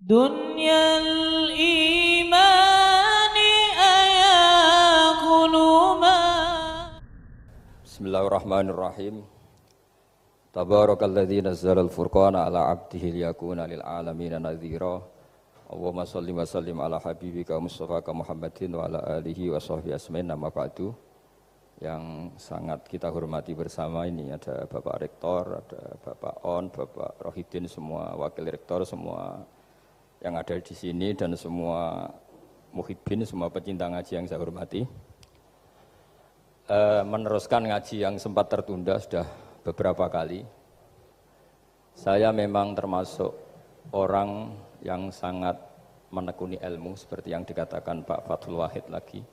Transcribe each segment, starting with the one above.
دنيا الإيمان أيا قلوبا. Bismillahirrahmanirrahim. Tabarakalladzi nazzala al-furqana ala 'abdihi liyakuna lil 'alamin nadhira. Allahumma shalli wa sallim ala habibika Mustafa Muhammadin wa ala alihi wa sahbihi asmain. Nama ba'du. Yang sangat kita hormati bersama ini ada Bapak Rektor, ada Bapak On, Bapak Rohidin, semua wakil rektor, semua yang ada di sini dan semua muhibbin, semua pecinta ngaji yang saya hormati. Meneruskan ngaji yang sempat tertunda sudah beberapa kali. Saya memang termasuk orang yang sangat menekuni ilmu seperti yang dikatakan Pak Fathul Wahid lagi.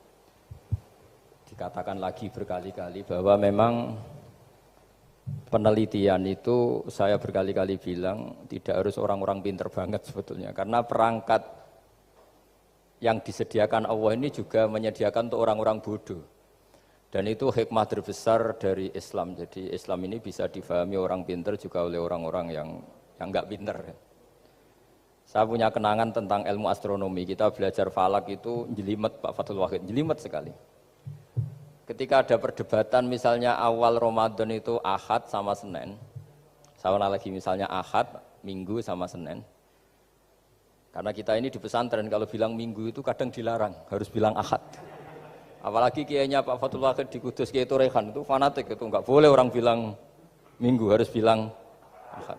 Dikatakan lagi berkali-kali bahwa memang penelitian itu saya berkali-kali bilang tidak harus orang-orang pinter banget sebetulnya, karena perangkat yang disediakan Allah ini juga menyediakan untuk orang-orang bodoh, dan itu hikmah terbesar dari Islam. Jadi Islam ini bisa difahami orang pinter juga oleh orang-orang yang nggak pinter. Saya punya kenangan tentang ilmu astronomi. Kita belajar falak itu jelimet, Pak Fathul Wahid, jelimet sekali. Ketika ada perdebatan misalnya awal Ramadan itu Ahad sama Senin, sama lagi misalnya Ahad, Minggu sama Senin. Karena kita ini di pesantren kalau bilang Minggu itu kadang dilarang, harus bilang Ahad. Apalagi kiainya Pak Fathul Wahid di Kudus, Kiai Torehan itu fanatik, itu enggak boleh orang bilang Minggu, harus bilang Ahad.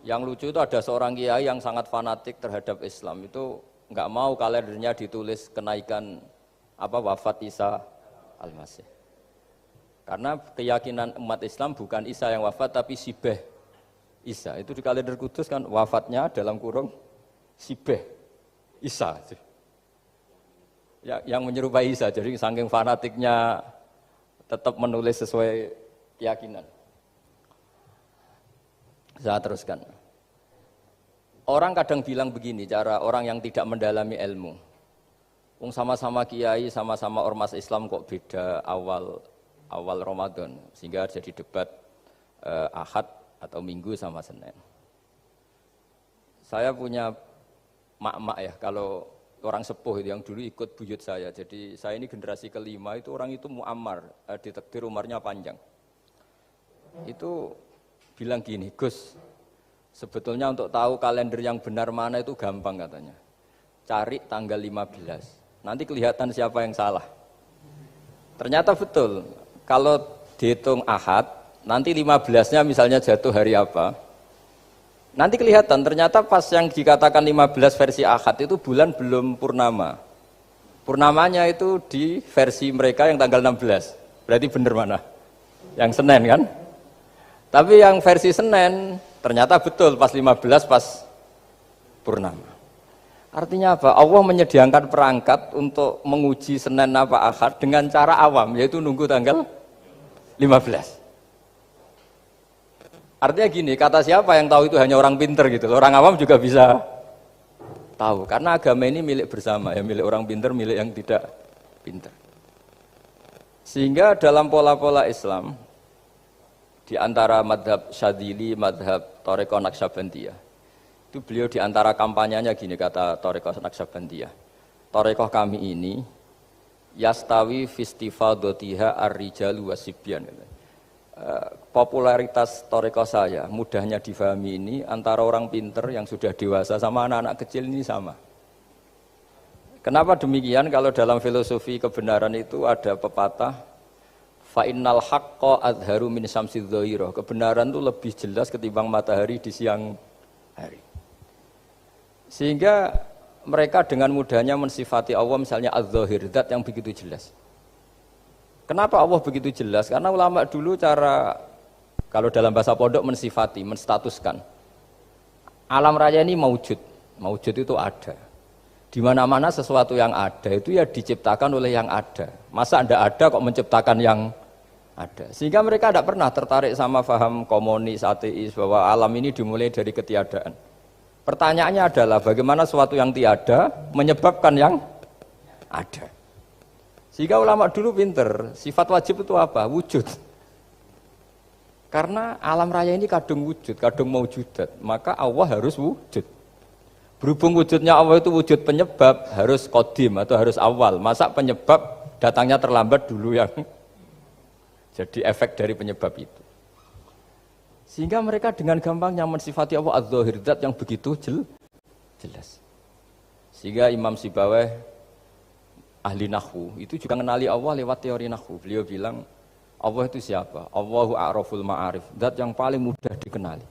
Yang lucu itu ada seorang kiai yang sangat fanatik terhadap Islam, itu enggak mau kalendernya ditulis kenaikan wafat Isa Al-Masih. Karena keyakinan umat Islam bukan Isa yang wafat tapi Sibeh Isa. Itu di kalender Kudus kan wafatnya dalam kurung Sibeh Isa. Ya, yang menyerupai Isa. Jadi saking fanatiknya tetap menulis sesuai keyakinan. Saya teruskan. Orang kadang bilang begini, cara orang yang tidak mendalami ilmu. Sama-sama kiai, sama-sama ormas Islam kok beda awal Ramadan, sehingga jadi debat Ahad atau Minggu sama Senin. Saya punya mak-mak ya, kalau orang sepuh itu yang dulu ikut buyut saya. Jadi saya ini generasi kelima, itu orang itu muammar, ditakdir umarnya panjang. Itu bilang gini, Gus, sebetulnya untuk tahu kalender yang benar mana itu gampang katanya. Cari tanggal 15. Nanti kelihatan siapa yang salah. Ternyata betul. Kalau dihitung Ahad, nanti 15-nya misalnya jatuh hari apa. Nanti kelihatan, ternyata pas yang dikatakan 15 versi Ahad itu bulan belum purnama. Purnamanya itu di versi mereka yang tanggal 16. Berarti benar mana? Yang Senin kan? Tapi yang versi Senin, ternyata betul pas 15 pas purnama. Artinya apa? Allah menyediakan perangkat untuk menguji Senin apa Ahad dengan cara awam, yaitu nunggu tanggal 15. Artinya gini, kata siapa yang tahu itu hanya orang pinter gitu. Orang awam juga bisa tahu, karena agama ini milik bersama, ya milik orang pinter, milik yang tidak pinter. Sehingga dalam pola-pola Islam, di antara madhab Syadzili, madhab Thariqah Naqsyabandiyah, itu beliau di antara kampanyenya gini, kata Thariqah Naqsyabandiyah, Thariqah kami ini yastawi fistifadatiha ar-rijalu wasibyan. Popularitas Thariqah saya, mudahnya difahami ini, antara orang pinter yang sudah dewasa sama anak-anak kecil ini sama. Kenapa demikian? Kalau dalam filosofi kebenaran itu ada pepatah, fa innal haqqa adharu min syamsidz dhahirah. Kebenaran itu lebih jelas ketimbang matahari di siang hari. Sehingga mereka dengan mudahnya mensifati Allah misalnya az-zahir, zat yang begitu jelas. Kenapa Allah begitu jelas? Karena ulama dulu cara, kalau dalam bahasa pondok mensifati, menstatuskan. Alam raya ini maujud. Maujud itu ada. Di mana-mana sesuatu yang ada itu ya diciptakan oleh yang ada. Masa tidak ada kok menciptakan yang ada. Sehingga mereka tidak pernah tertarik sama faham komunis, ateis, bahwa alam ini dimulai dari ketiadaan. Pertanyaannya adalah bagaimana sesuatu yang tiada menyebabkan yang ada. Sehingga ulama dulu pinter, sifat wajib itu apa? Wujud. Karena alam raya ini kadung wujud, kadung maujudat, maka Allah harus wujud. Berhubung wujudnya Allah itu wujud penyebab, harus kodim atau harus awal. Masa penyebab datangnya terlambat dulu yang jadi efek dari penyebab itu. Sehingga mereka dengan gampangnya mensifati Allah az-zahir, zat yang begitu jelas. Sehingga Imam Sibawayh ahli nahwu itu juga mengenali Allah lewat teori nahwu. Beliau bilang Allah itu siapa? Allahu a'raful ma'arif, zat yang paling mudah dikenali.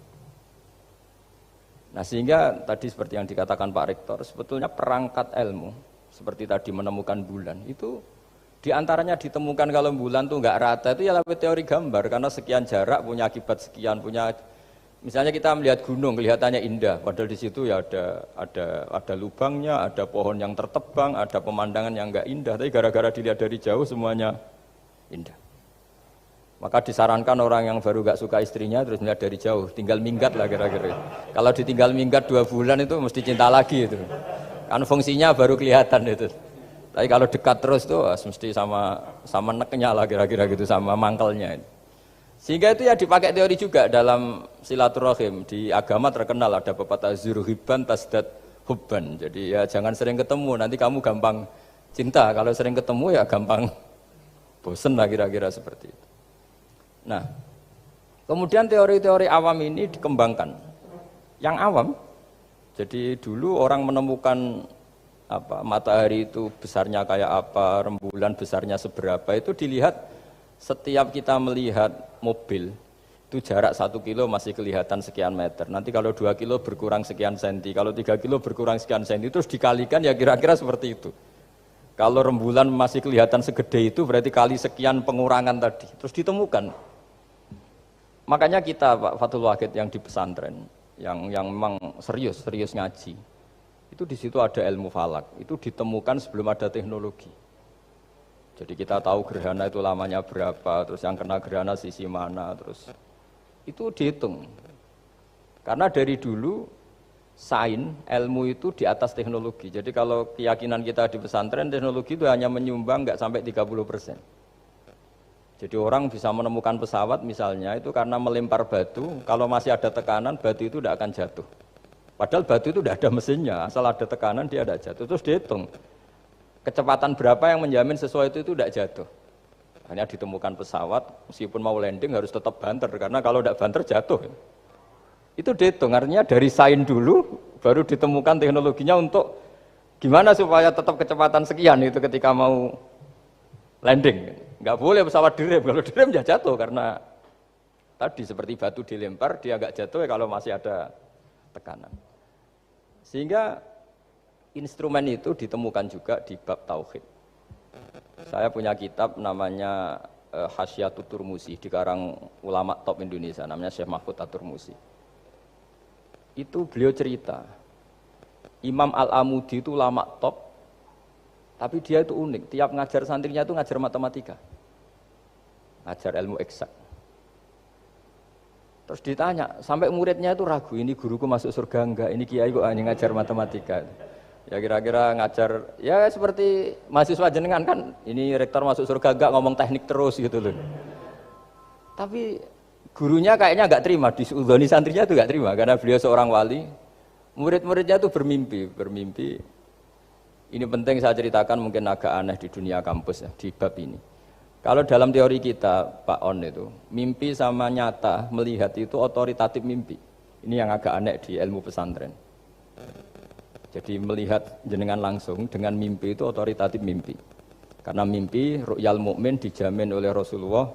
Nah sehingga tadi seperti yang dikatakan Pak Rektor, sebetulnya perangkat ilmu seperti tadi menemukan bulan itu diantaranya ditemukan kalau bulan tuh nggak rata itu ya lewat teori gambar karena sekian jarak punya akibat sekian, punya misalnya kita melihat gunung kelihatannya indah, padahal di situ ya ada lubangnya, ada pohon yang tertebang, ada pemandangan yang nggak indah, tapi gara-gara dilihat dari jauh semuanya indah. Maka disarankan orang yang baru nggak suka istrinya terus melihat dari jauh, tinggal minggat lah kira-kira. Kalau ditinggal minggat 2 bulan itu mesti cinta lagi itu, kan fungsinya baru kelihatan itu. Tapi kalau dekat terus tuh mesti sama neknya lah kira-kira gitu, sama mangkelnya. Sehingga itu ya dipakai teori juga dalam silaturahim. Di agama terkenal ada pepatah zuruhibban tasdad hubban. Jadi ya jangan sering ketemu, nanti kamu gampang cinta. Kalau sering ketemu ya gampang bosen lah kira-kira seperti itu. Nah, kemudian teori-teori awam ini dikembangkan. Yang awam, jadi dulu orang menemukan matahari itu besarnya kayak apa, rembulan besarnya seberapa, itu dilihat setiap kita melihat mobil itu jarak 1 kilo masih kelihatan sekian meter, nanti kalau 2 kilo berkurang sekian senti, kalau 3 kilo berkurang sekian senti, terus dikalikan ya kira-kira seperti itu. Kalau rembulan masih kelihatan segede itu berarti kali sekian pengurangan tadi, terus ditemukan. Makanya kita Pak Fathul Wahid yang di pesantren yang memang serius ngaji, itu di situ ada ilmu falak, itu ditemukan sebelum ada teknologi. Jadi kita tahu gerhana itu lamanya berapa, terus yang kena gerhana sisi mana, terus itu dihitung. Karena dari dulu sains, ilmu itu di atas teknologi. Jadi kalau keyakinan kita di pesantren, teknologi itu hanya menyumbang nggak sampai 30%. Jadi orang bisa menemukan pesawat misalnya itu karena melempar batu, kalau masih ada tekanan batu itu tidak akan jatuh. Padahal batu itu tidak ada mesinnya, asal ada tekanan dia tidak jatuh. Terus dihitung, kecepatan berapa yang menjamin sesuai itu tidak jatuh. Hanya ditemukan pesawat, meskipun mau landing harus tetap banter, karena kalau tidak banter jatuh. Itu dihitung, artinya dari sains dulu, baru ditemukan teknologinya untuk gimana supaya tetap kecepatan sekian itu ketika mau landing. Nggak boleh pesawat direm, kalau direm ya jatuh, karena tadi seperti batu dilempar, dia nggak jatuh ya kalau masih ada tekanan. Sehingga instrumen itu ditemukan juga di bab tauhid. Saya punya kitab namanya Hasyiatut Turmusi, dikarang ulama top Indonesia, namanya Syekh Mahfud At-Turmusi. Itu beliau cerita, Imam Al-Amudi itu ulama top, tapi dia itu unik, tiap ngajar santrinya itu ngajar matematika, ngajar ilmu eksak. Terus ditanya, sampai muridnya itu ragu, ini guruku masuk surga enggak, ini kiai kok hanya ngajar matematika. Ya kira-kira ngajar, ya seperti mahasiswa jenengan kan, ini rektor masuk surga enggak, ngomong teknik terus gitu loh. Tapi gurunya kayaknya enggak terima, diudhoni santrinya itu enggak terima, karena beliau seorang wali. Murid-muridnya itu bermimpi. Ini penting saya ceritakan, mungkin agak aneh di dunia kampus ya, di bab ini. Kalau dalam teori kita, Pak On itu, mimpi sama nyata, melihat itu otoritatif mimpi. Ini yang agak aneh di ilmu pesantren. Jadi melihat jenengan langsung dengan mimpi itu otoritatif mimpi. Karena mimpi, ru'yal mukmin dijamin oleh Rasulullah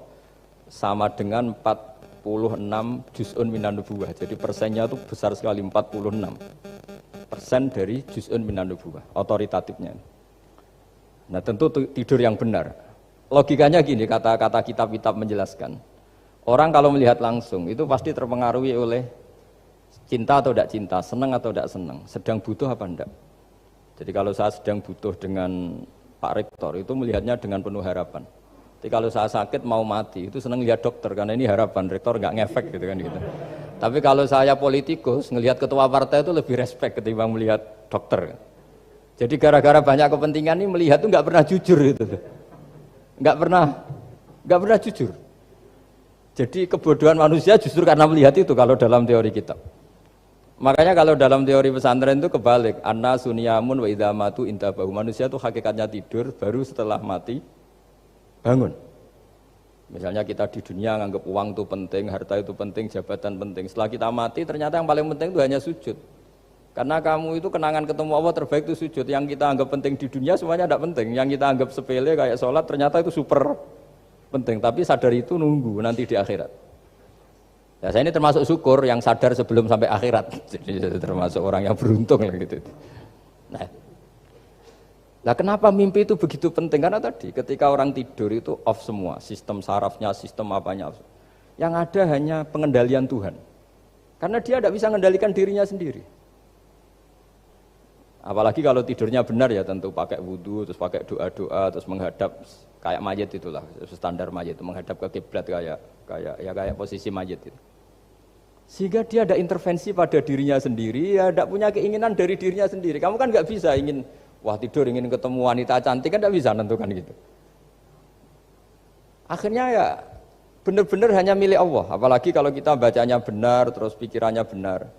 sama dengan 46 juz'un minan nubuwah. Jadi persennya itu besar sekali, 46% dari juz'un minan nubuwah, otoritatifnya. Nah tentu tidur yang benar. Logikanya gini, kata-kata kitab-kitab menjelaskan. Orang kalau melihat langsung itu pasti terpengaruhi oleh cinta atau tidak cinta, senang atau tidak senang, sedang butuh apa enggak. Jadi kalau saya sedang butuh dengan Pak Rektor itu melihatnya dengan penuh harapan. Tapi kalau saya sakit mau mati itu senang lihat dokter karena ini harapan, Rektor nggak ngefek gitu kan gitu. Tapi kalau saya politikus ngelihat ketua partai itu lebih respect ketimbang melihat dokter. Jadi gara-gara banyak kepentingan ini melihat itu nggak pernah jujur gitu. Nggak pernah jujur. Jadi kebodohan manusia justru karena melihat itu kalau dalam teori kita. Makanya kalau dalam teori pesantren itu kebalik, anna sunyamun wa idza matu intabahu. Manusia itu hakikatnya tidur, baru setelah mati bangun. Misalnya kita di dunia nganggap uang itu penting, harta itu penting, jabatan penting. Setelah kita mati ternyata yang paling penting itu hanya sujud. Karena kamu itu kenangan ketemu Allah terbaik itu sujud. Yang kita anggap penting di dunia semuanya tidak penting. Yang kita anggap sepele kayak sholat ternyata itu super penting. Tapi sadar itu nunggu nanti di akhirat. Ya, saya ini termasuk syukur yang sadar sebelum sampai akhirat. Jadi termasuk orang yang beruntung lah gitu. Nah, kenapa mimpi itu begitu penting? Karena tadi ketika orang tidur itu off semua, sistem sarafnya, sistem apanya. Yang ada hanya pengendalian Tuhan. Karena dia tidak bisa mengendalikan dirinya sendiri. Apalagi kalau tidurnya benar ya tentu pakai wudhu, terus pakai doa-doa, terus menghadap kayak mayit itulah, standar mayit itu menghadap ke kiblat kayak posisi mayit itu. Sehingga dia ada intervensi pada dirinya sendiri, ya tidak punya keinginan dari dirinya sendiri. Kamu kan nggak bisa ingin, wah tidur ingin ketemu wanita cantik kan tidak bisa nentukan gitu. Akhirnya ya benar-benar hanya milik Allah. Apalagi kalau kita bacanya benar, terus pikirannya benar.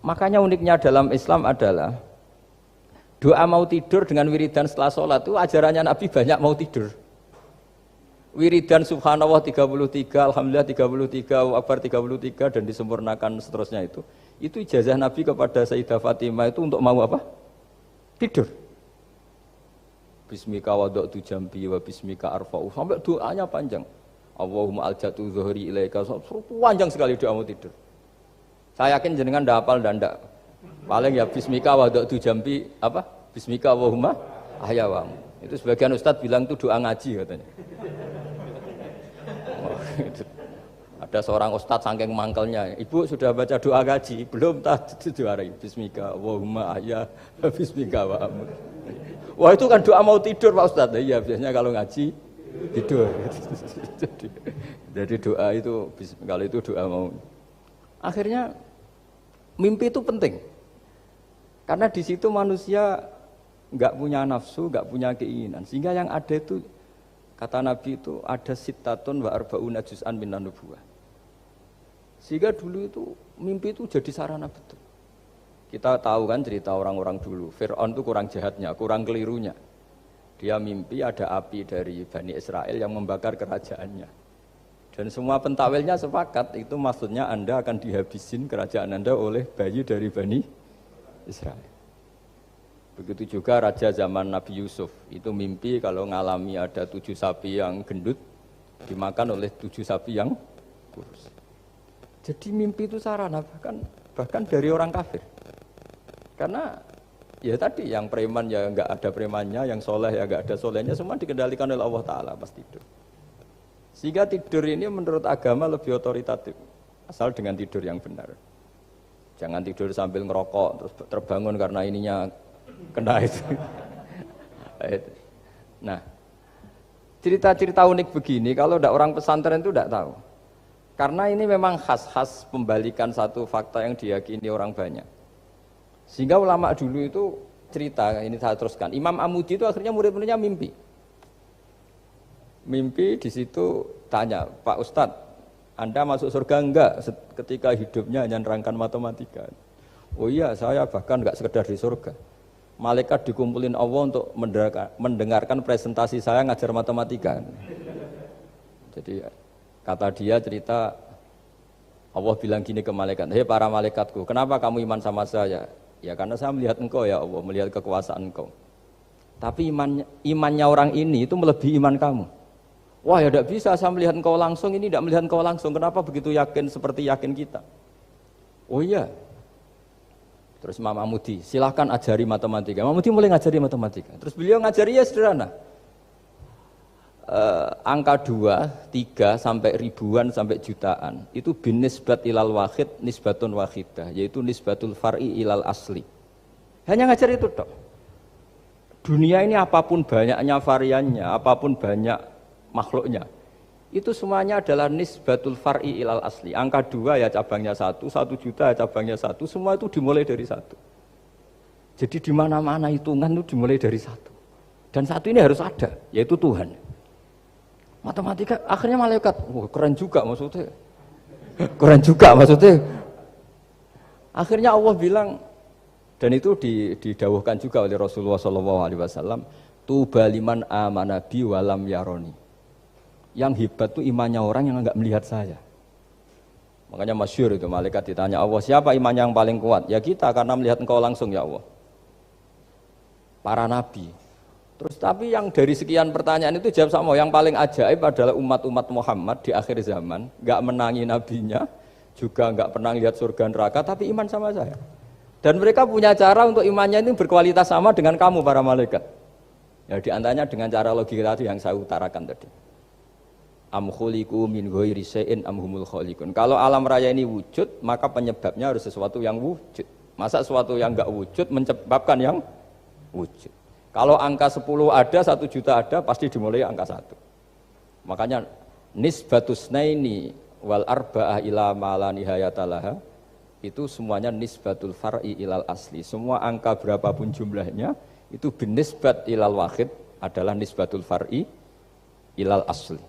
Makanya uniknya dalam Islam adalah doa mau tidur dengan wiridan setelah sholat itu ajarannya Nabi banyak mau tidur. Wiridan subhanallah 33, alhamdulillah 33, Allahu akbar 33 dan disempurnakan seterusnya itu ijazah Nabi kepada Sayyidah Fatimah itu untuk mau apa? Tidur. Bismika wada'tu jambi wa bismika arfa'u. Sampai doanya panjang. Allahumma aljatu zuhri ilaika. Panjang sekali doa mau tidur. Saya yakin jenengan ndak hafal dan ndak. Paling ya bismika wada'tu jambi apa? Bismika Allahumma ahyawamu. Itu sebagian ustadz bilang itu doa ngaji katanya. Ada seorang ustadz saking mangkelnya, ibu sudah baca doa gaji? Belum, tak diwarai. Bismika Allahumma ahya, bismika wa amut. Wah itu kan doa mau tidur Pak Ustadz. Iya biasanya kalau ngaji tidur. Jadi doa itu, kalau itu doa mau. Akhirnya mimpi itu penting. Karena di situ manusia nggak punya nafsu, nggak punya keinginan. Sehingga yang ada itu kata Nabi itu ada sittatun wa arba'una juz'an minan nubuwah. Sehingga dulu itu mimpi itu jadi sarana betul. Kita tahu kan cerita orang-orang dulu. Fir'aun itu kurang jahatnya, kurang kelirunya. Dia mimpi ada api dari Bani Israel yang membakar kerajaannya. Dan semua pentawilnya sepakat itu maksudnya Anda akan dihabisin kerajaan Anda oleh bayi dari Bani Israel. Begitu juga raja zaman Nabi Yusuf, itu mimpi kalau ngalami ada 7 sapi yang gendut, dimakan oleh 7 sapi yang kurus. Jadi mimpi itu sarana, bahkan dari orang kafir. Karena ya tadi, yang preman ya nggak ada premannya, yang soleh ya nggak ada solehnya, semua dikendalikan oleh Allah Ta'ala pas tidur. Sehingga tidur ini menurut agama lebih otoritatif, asal dengan tidur yang benar. Jangan tidur sambil ngerokok, terus terbangun karena ininya kena itu. Nah, cerita-cerita unik begini kalau tidak orang pesantren itu tidak tahu. Karena ini memang khas pembalikan satu fakta yang diyakini orang banyak. Sehingga ulama dulu itu cerita, ini saya teruskan. Imam Amudi itu akhirnya murid-muridnya mimpi. Mimpi di situ tanya, Pak Ustadz, Anda masuk surga enggak ketika hidupnya hanya nerangkan matematika? Oh iya, saya bahkan enggak sekedar di surga. Malaikat dikumpulin Allah untuk mendengarkan presentasi saya ngajar matematika. Jadi kata dia cerita, Allah bilang gini ke malaikat, hei para malaikatku, kenapa kamu iman sama saya? Ya karena saya melihat engkau ya Allah, melihat kekuasaan engkau. Tapi imannya orang ini itu melebihi iman kamu. Wah ya tidak bisa, saya melihat engkau langsung, ini tidak melihat engkau langsung. Kenapa begitu yakin seperti yakin kita? Oh iya. Terus Imam Amudi, silahkan ajari matematika. Imam Amudi mulai ngajari matematika. Terus beliau ngajari ya sederhana. Angka 2, 3 sampai ribuan sampai jutaan itu bin nisbat ilal wahid nisbatun wahidah, yaitu nisbatul far'i ilal asli. Hanya ngajar itu toh. Dunia ini apapun banyaknya variannya, apapun banyak makhluknya, itu semuanya adalah nisbatul far'i ilal asli. Angka 2 ya cabangnya 1, 1 juta ya cabangnya 1, semua itu dimulai dari 1. Jadi di mana-mana hitungan itu dimulai dari 1. Dan 1 ini harus ada, yaitu Tuhan. Matematika akhirnya malaikat, wah keren juga maksudnya. Keren juga maksudnya. Akhirnya Allah bilang, dan itu didawuhkan juga oleh Rasulullah SAW, tuba liman amana bi walam yaroni. Yang hebat itu imannya orang yang enggak melihat saya. Makanya masyhur itu, malaikat ditanya Allah, siapa imannya yang paling kuat? Ya kita, karena melihat engkau langsung ya Allah. Para nabi. Terus tapi yang dari sekian pertanyaan itu jawab sama, yang paling ajaib adalah umat-umat Muhammad di akhir zaman, enggak menangi nabinya, juga enggak pernah lihat surga neraka, tapi iman sama saya. Dan mereka punya cara untuk imannya itu berkualitas sama dengan kamu para malaikat. Ya diantaranya dengan cara logika tadi yang saya utarakan tadi. Am khuliqu min ghairi syai'in am humul khaliqun. Kalau alam raya ini wujud, maka penyebabnya harus sesuatu yang wujud. Masa sesuatu yang enggak wujud menyebabkan yang wujud. Kalau angka 10 ada, 1 juta ada, pasti dimulai angka 1. Makanya nisbatusnaini wal arba'ah ila ma la nihayatalaha, itu semuanya nisbatul far'i ilal asli. Semua angka berapapun jumlahnya itu binisbat ilal wahid adalah nisbatul far'i ilal asli.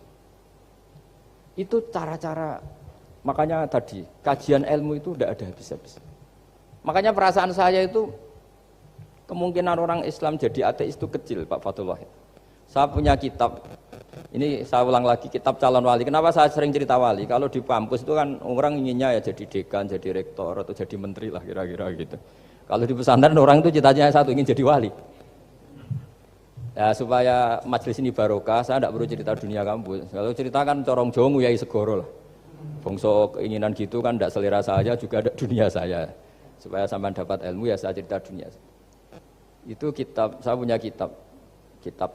Itu cara-cara, makanya tadi kajian ilmu itu tidak ada habis-habis. Makanya perasaan saya itu kemungkinan orang Islam jadi ateis itu kecil, Pak Fathul Wahid. Saya punya kitab, ini saya ulang lagi, kitab calon wali. Kenapa saya sering cerita wali? Kalau di kampus itu kan orang inginnya ya jadi dekan, jadi rektor, atau jadi menteri lah kira-kira gitu. Kalau di pesantren orang itu cita-citanya satu, ingin jadi wali. Ya, supaya majelis ini barokah, saya tidak perlu cerita dunia kampus. Kalau ceritakan corong Jawa nguyai segoro lah. Bongso keinginan gitu kan tidak selera saya, juga ada dunia saya. Supaya sampai dapat ilmu ya saya cerita dunia. Itu kitab, saya punya kitab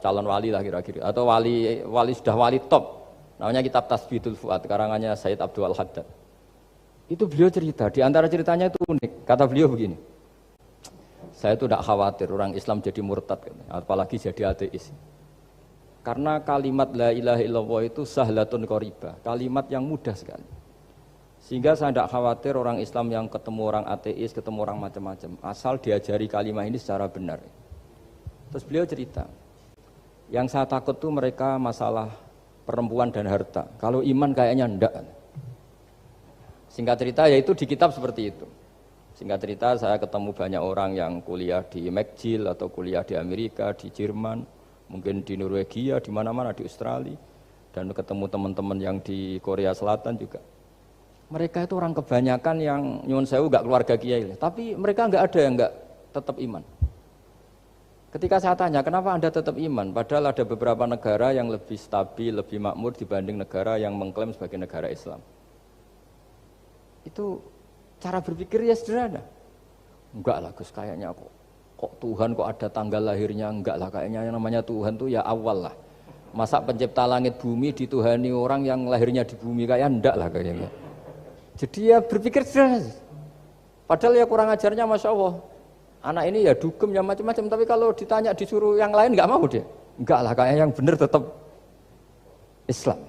calon wali lah kira-kira, atau wali sudah wali top, namanya kitab Tasbidul Fuad, karangannya Sayyid Abdul Haddad. Itu beliau cerita, di antara ceritanya itu unik. Kata beliau begini, saya itu tidak khawatir orang Islam jadi murtad, apalagi jadi ateis, karena kalimat la ilaha illallah itu sahlatun qoribah, kalimat yang mudah sekali, sehingga saya tidak khawatir orang Islam yang ketemu orang ateis, ketemu orang macam-macam, asal diajari kalimat ini secara benar. Terus beliau cerita, yang saya takut tuh mereka masalah perempuan dan harta. Kalau iman kayaknya enggak. Singkat cerita yaitu di kitab seperti itu. Singkat cerita saya ketemu banyak orang yang kuliah di McGill atau kuliah di Amerika, di Jerman, mungkin di Norwegia, di mana-mana, di Australia, dan ketemu teman-teman yang di Korea Selatan juga. Mereka itu orang kebanyakan yang nyuwun sewu enggak keluarga kiai, tapi mereka enggak ada yang enggak tetap iman. Ketika saya tanya, kenapa Anda tetap iman? Padahal ada beberapa negara yang lebih stabil, lebih makmur dibanding negara yang mengklaim sebagai negara Islam. Itu cara berpikir ya sederhana. Enggak lah Gus, kayaknya kok Tuhan kok ada tanggal lahirnya? Enggak lah, kayaknya yang namanya Tuhan tuh ya awal lah. Masa pencipta langit bumi dituhani orang yang lahirnya di bumi, kayak enggak lah kayaknya. Jadi ya berpikir sederhana. Padahal ya kurang ajarnya Masya Allah. Anak ini ya dugem ya macam-macam, tapi kalau ditanya disuruh yang lain nggak mau dia. Enggak lah, kayak yang benar tetap Islam.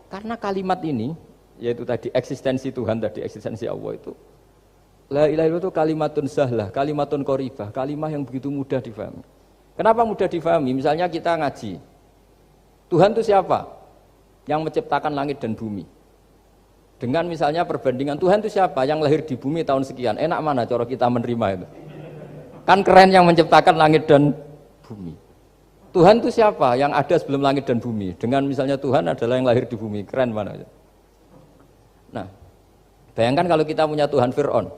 Karena kalimat ini, yaitu tadi eksistensi Tuhan tadi, eksistensi Allah itu, la ilaha illallah itu kalimatun sahlah, kalimatun qoribah, kalimah yang begitu mudah difahami. Kenapa mudah difahami? Misalnya kita ngaji, Tuhan itu siapa? Yang menciptakan langit dan bumi. Dengan misalnya perbandingan Tuhan itu siapa? Yang lahir di bumi tahun sekian. Enak mana cara kita menerima itu? Kan keren yang menciptakan langit dan bumi. Tuhan itu siapa? Yang ada sebelum langit dan bumi. Dengan misalnya Tuhan adalah yang lahir di bumi. Keren mana? Nah, bayangkan kalau kita punya Tuhan Fir'aun.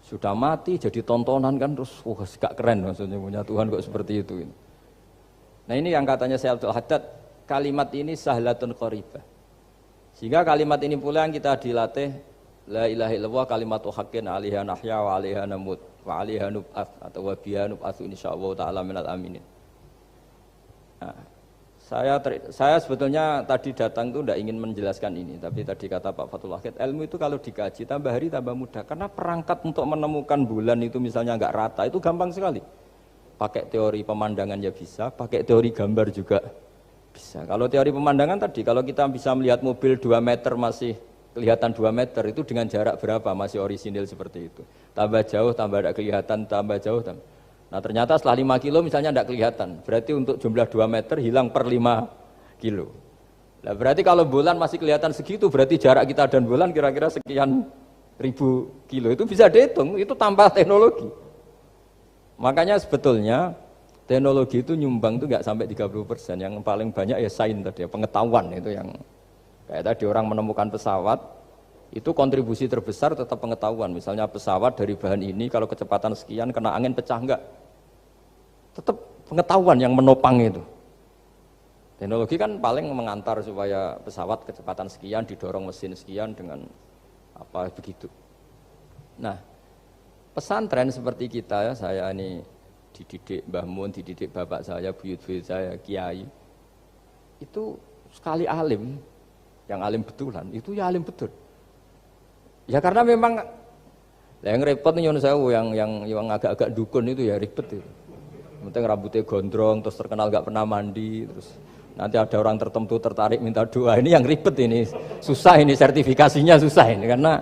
Sudah mati jadi tontonan kan, terus gak keren maksudnya punya Tuhan kok seperti itu. Nah ini yang katanya Sayyid Abdul Haddad, kalimat ini sahlatun qoribah. Sehingga kalimat ini pula yang kita dilatih, la ilaha illallah kalimatu haqqin alaiha nahya wa alaiha namut wa alaiha nub'ats atau wa biha nub'atsu insyaallah taala minal aminin. Nah, saya sebetulnya tadi datang itu tidak ingin menjelaskan ini, tapi tadi kata Pak Fathul Wahid, ilmu itu kalau dikaji tambah hari tambah mudah, karena perangkat untuk menemukan bulan itu misalnya enggak rata itu gampang sekali. Pakai teori pemandangan ya bisa, pakai teori gambar juga bisa. Kalau teori pemandangan tadi, kalau kita bisa melihat mobil 2 meter masih kelihatan 2 meter, itu dengan jarak berapa masih orisinil seperti itu. Tambah jauh, tambah tidak kelihatan, tambah jauh. Nah ternyata setelah 5 kilo misalnya tidak kelihatan. Berarti untuk jumlah 2 meter hilang per 5 kilo. Nah berarti kalau bulan masih kelihatan segitu, berarti jarak kita dan bulan kira-kira sekian kilo itu bisa dihitung, itu tanpa teknologi. Makanya sebetulnya teknologi itu nyumbang itu nggak sampai 30%. Yang paling banyak ya sains tadi, pengetahuan itu yang kayak tadi orang menemukan pesawat itu kontribusi terbesar tetap pengetahuan. Misalnya pesawat dari bahan ini kalau kecepatan sekian kena angin pecah enggak, tetap pengetahuan yang menopang itu. Teknologi kan paling mengantar supaya pesawat kecepatan sekian didorong mesin sekian dengan apa begitu. Nah, pesantren seperti kita ya, saya ini dididik Mbah Mun, dididik bapak saya, buyut-buyut saya, kiai. Itu sekali alim, yang alim betulan, itu ya alim betul. Ya karena memang yang repot nih yang agak-agak dukun itu ya ribet itu. Penting rambutnya gondrong, terus terkenal gak pernah mandi, terus nanti ada orang tertentu tertarik minta doa, ini yang ribet ini, susah ini sertifikasinya susah ini karena.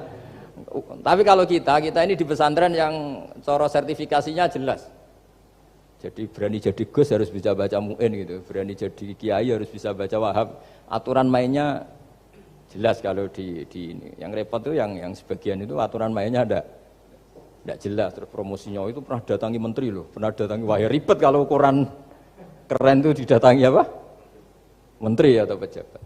Tapi kalau kita ini di pesantren yang coro sertifikasinya jelas. Jadi berani jadi Gus harus bisa baca Mu'in gitu, berani jadi Kiai harus bisa baca Wahab. Aturan mainnya jelas kalau di ini. Yang repot tuh yang sebagian itu aturan mainnya tidak jelas. Terus promosinya itu pernah datangi menteri loh, pernah datangi, wah ya ribet kalau ukuran keren tuh didatangi apa? Menteri atau pejabat.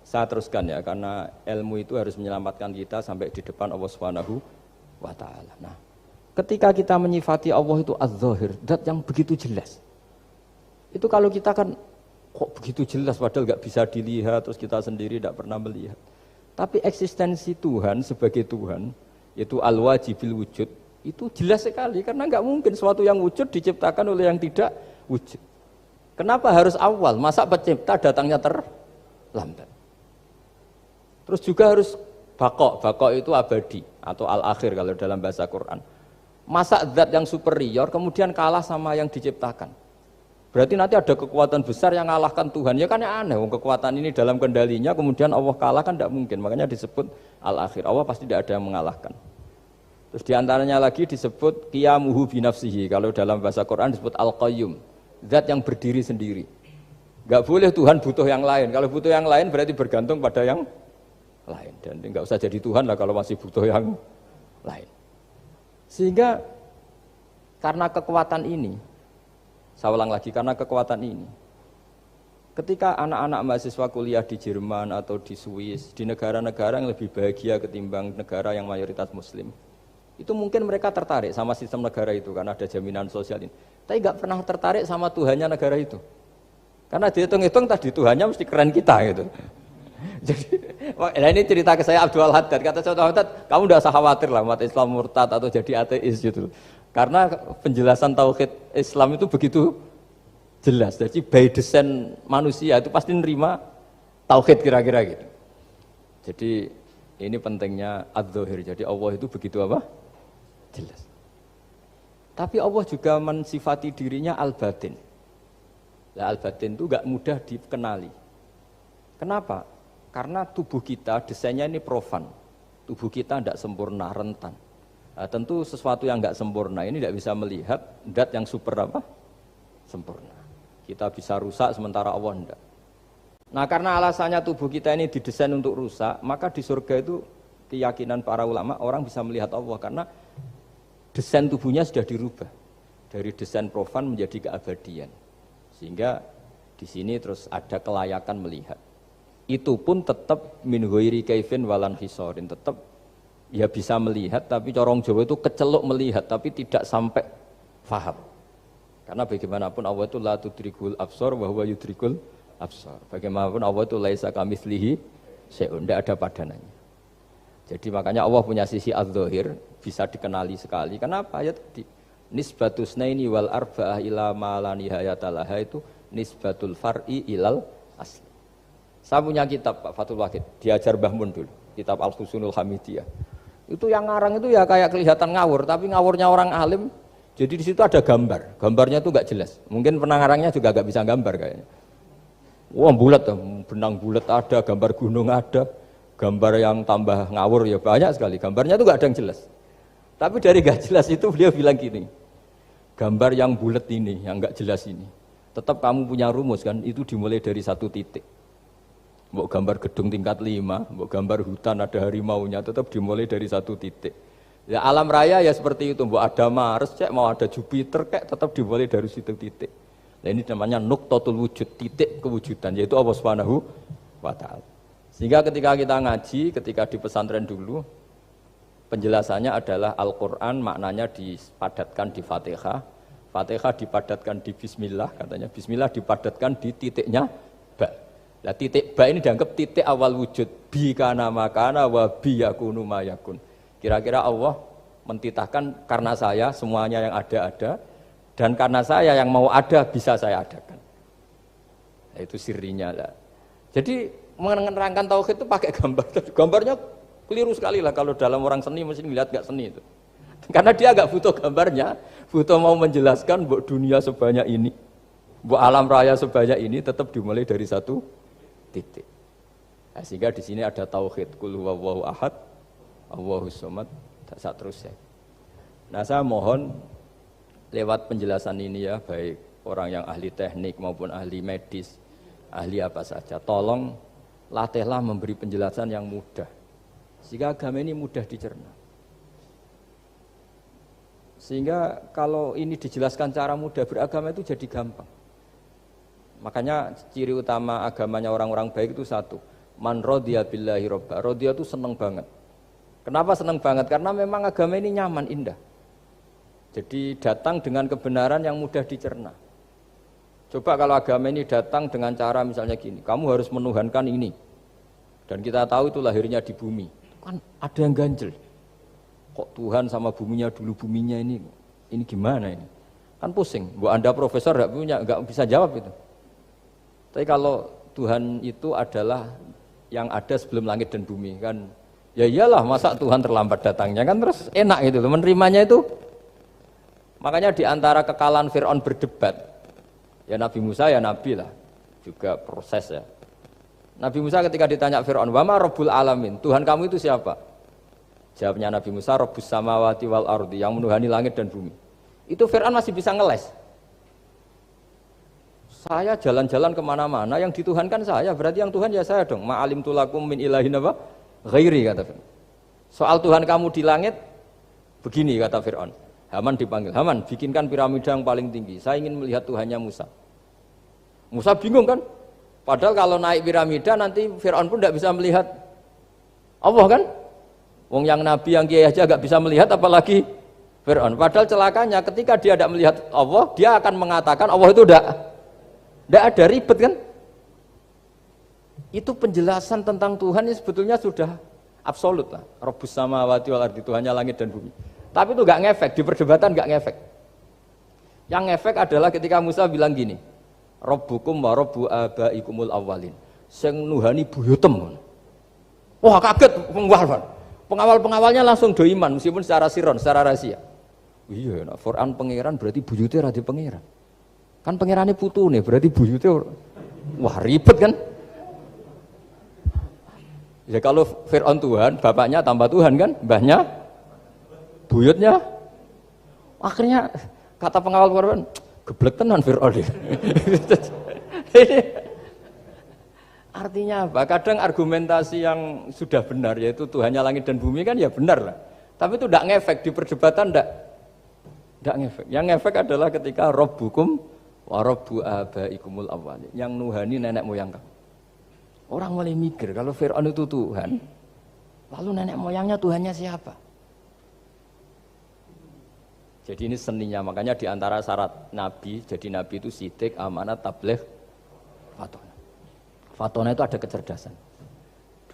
Saya teruskan ya, karena ilmu itu harus menyelamatkan kita sampai di depan Allah Subhanahu wa Ta'ala. Nah, ketika kita menyifati Allah itu az-zahir, zat yang begitu jelas. Itu kalau kita kan kok begitu jelas padahal nggak bisa dilihat, terus kita sendiri tidak pernah melihat. Tapi eksistensi Tuhan sebagai Tuhan, yaitu al-wajibil wujud, itu jelas sekali karena nggak mungkin suatu yang wujud diciptakan oleh yang tidak wujud. Kenapa harus awal? Masa pencipta datangnya terlambat? Terus juga harus bakok itu abadi atau al-akhir kalau dalam bahasa Quran. Masa zat yang superior kemudian kalah sama yang diciptakan. Berarti nanti ada kekuatan besar yang mengalahkan Tuhan. Ya kan ya aneh, kekuatan ini dalam kendalinya kemudian Allah kalah kan tidak mungkin. Makanya disebut al-akhir. Allah pasti tidak ada yang mengalahkan. Terus diantaranya lagi disebut qiyamuhu binafsihi. Kalau dalam bahasa Quran disebut al-qayyum. Zat yang berdiri sendiri. Enggak boleh Tuhan butuh yang lain. Kalau butuh yang lain berarti bergantung pada yang lain. Dan enggak usah jadi Tuhan lah kalau masih butuh yang lain. Sehingga karena kekuatan ini, saya ulang lagi, karena kekuatan ini, ketika anak-anak mahasiswa kuliah di Jerman atau di Swiss, di negara-negara yang lebih bahagia ketimbang negara yang mayoritas Muslim, itu mungkin mereka tertarik sama sistem negara itu karena ada jaminan sosial ini. Tapi nggak pernah tertarik sama Tuhannya negara itu. Karena dihitung-hitung tadi Tuhannya mesti keren kita gitu. Jadi, nah ini cerita ke saya Abdul Haddad. Kata saya Abdul Haddad, kamu tidak usah khawatir lah umat Islam murtad atau jadi ateis gitu. Karena penjelasan tauhid Islam itu begitu jelas. Jadi by design manusia itu pasti nerima tauhid kira-kira gitu. Jadi ini pentingnya adz-dzahir. Jadi Allah itu begitu apa? Jelas. Tapi Allah juga mensifati dirinya al-batin. Nah, al-batin itu enggak mudah dikenali. Kenapa? Karena tubuh kita desainnya ini profan. Tubuh kita tidak sempurna, rentan. Nah, tentu sesuatu yang enggak sempurna ini tidak bisa melihat zat yang super apa? Sempurna. Kita bisa rusak sementara Allah tidak. Nah, karena alasannya tubuh kita ini didesain untuk rusak, maka di surga itu keyakinan para ulama orang bisa melihat Allah karena desain tubuhnya sudah dirubah dari desain profan menjadi keabadian. Sehingga di sini terus ada kelayakan melihat. Itu pun tetap min ghairi kaifin walan hisorin, tetap ya bisa melihat tapi corong Jawa itu kecelok melihat tapi tidak sampai faham. Karena bagaimanapun Allah itu la tudrikul absar wa huwa yudrikul absar. Bagaimanapun Allah itu laisa kamitslihi syai'un, tidak ada padanannya. Jadi makanya Allah punya sisi adz-dzahir bisa dikenali sekali. Kenapa? Ya tadi nisbatus naini wal arba'ah ila ma la nihayatalaha itu nisbatul far'i ilal asli. Saya punya kitab Pak Fathul Wahid, diajar Mbah Mun dulu, kitab Al-Husunul Hamidiyah. Itu yang ngarang itu ya kayak kelihatan ngawur, tapi ngawurnya orang alim. Jadi di situ ada gambar, gambarnya itu enggak jelas. Mungkin pengarangnya juga enggak bisa gambar kayaknya. Wah bulat, benang bulat ada, gambar gunung ada, gambar yang tambah ngawur ya banyak sekali. Gambarnya itu enggak ada yang jelas. Tapi dari enggak jelas itu beliau bilang gini, gambar yang bulat ini, yang enggak jelas ini, tetap kamu punya rumus kan, itu dimulai dari satu titik. Mbok gambar gedung tingkat 5, mbok gambar hutan ada harimaunya, tetap dimulai dari satu titik. Ya alam raya ya seperti itu, mbok ada Mars, cek mau ada Jupiter, kayak tetap dimulai dari situ titik. Nah ini namanya nuqtatul wujud, titik kewujudan, yaitu Allah Subhanahu wa Ta'ala. Sehingga ketika kita ngaji, ketika di pesantren dulu, penjelasannya adalah Al-Quran maknanya dipadatkan di Fatihah, Fatihah dipadatkan di Bismillah, katanya Bismillah dipadatkan di titiknya ba. Nah titik ba ini dianggap titik awal wujud, bi kana makana wa bi yakunu mayakun. Kira-kira Allah mentitahkan karena saya semuanya yang ada, dan karena saya yang mau ada bisa saya adakan. Nah, itu sirinya lah. Jadi menerangkan tauhid itu pakai gambar. Gambarnya keliru sekali lah kalau dalam orang seni mesti melihat gak seni itu. Karena dia agak butuh gambarnya, butuh mau menjelaskan buat dunia sebanyak ini, buat alam raya sebanyak ini tetap dimulai dari satu titik. Nah, sehingga di sini ada tauhid qul huwallahu ahad, Allahus samad, tak terus ya. Nah, saya mohon lewat penjelasan ini ya, baik orang yang ahli teknik maupun ahli medis, ahli apa saja, tolong latihlah memberi penjelasan yang mudah, sehingga agama ini mudah dicerna. Sehingga kalau ini dijelaskan cara mudah, beragama itu jadi gampang. Makanya ciri utama agamanya orang-orang baik itu satu, man radiya billahi robba. Radiya itu senang banget. Kenapa senang banget? Karena memang agama ini nyaman, indah. Jadi datang dengan kebenaran yang mudah dicerna. Coba kalau agama ini datang dengan cara misalnya gini, kamu harus menuhankan ini. Dan kita tahu itu lahirnya di bumi. Kan ada yang ganjel. Kok Tuhan sama buminya dulu, buminya ini gimana ini? Kan pusing. Buat Anda profesor nggak bisa jawab itu. Tapi kalau Tuhan itu adalah yang ada sebelum langit dan bumi, kan ya iyalah, masa Tuhan terlambat datangnya, kan terus enak gitu, menerimanya itu. Makanya di antara kekalahan Fir'aun berdebat, ya Nabi Musa ya Nabi lah, juga proses ya. Nabi Musa ketika ditanya Fir'aun, wa ma rabbul alamin, Tuhan kamu itu siapa? Jawabnya Nabi Musa, rabbus samawati wal ardi, yang menuhani langit dan bumi. Itu Fir'aun masih bisa ngeles. Saya jalan-jalan kemana-mana, yang dituhankan saya, berarti yang Tuhan ya saya dong. Ma'alim tulakum min ilahin apa? Ghairi, kata Fir'aun. Soal Tuhan kamu di langit, begini kata Fir'aun. Haman dipanggil, Haman bikinkan piramida yang paling tinggi, saya ingin melihat Tuhannya Musa. Musa bingung kan? Padahal kalau naik piramida nanti Fir'aun pun tidak bisa melihat Allah kan? Wong yang Nabi yang kiai aja gak bisa melihat, apalagi Fir'aun. Padahal celakanya ketika dia tidak melihat Allah, dia akan mengatakan Allah itu tidak ada, ribet kan? Itu penjelasan tentang Tuhan ini sebetulnya sudah absolut lah. Rabbus samawati wal ardi, Tuhannya langit dan bumi. Tapi itu gak ngefek, di perdebatan gak ngefek. Yang ngefek adalah ketika Musa bilang gini, Rabbukum wa rabbu abaikumul awwalin, sing nuhani buyutem. Wah kaget pengawal-pengawalnya langsung do iman meskipun secara siron, secara rahasia. Iya, nah, Quran pangeran berarti buyute ra di pangeran. Kan pangerane putune berarti buyute wah ribet kan? Ya kalau Fir'aun Tuhan, bapaknya tambah Tuhan kan, mbahnya buyutnya. Akhirnya kata pengawal Quran, geblek tenan Fir'aun. Artinya apa? Kadang argumentasi yang sudah benar, yaitu Tuhannya langit dan bumi kan ya benar lah. Tapi itu tidak ngefek, di perdebatan tidak ngefek. Yang ngefek adalah ketika Rabbukum wa rabbu abaikumul awwalin, yang nuhani nenek moyang kamu. Orang mulai mikir, kalau Fir'aun itu Tuhan, lalu nenek moyangnya Tuhannya siapa? Jadi ini seninya, makanya diantara syarat Nabi, jadi Nabi itu sidik, amanat, tabligh, fatona. Fatona itu ada kecerdasan.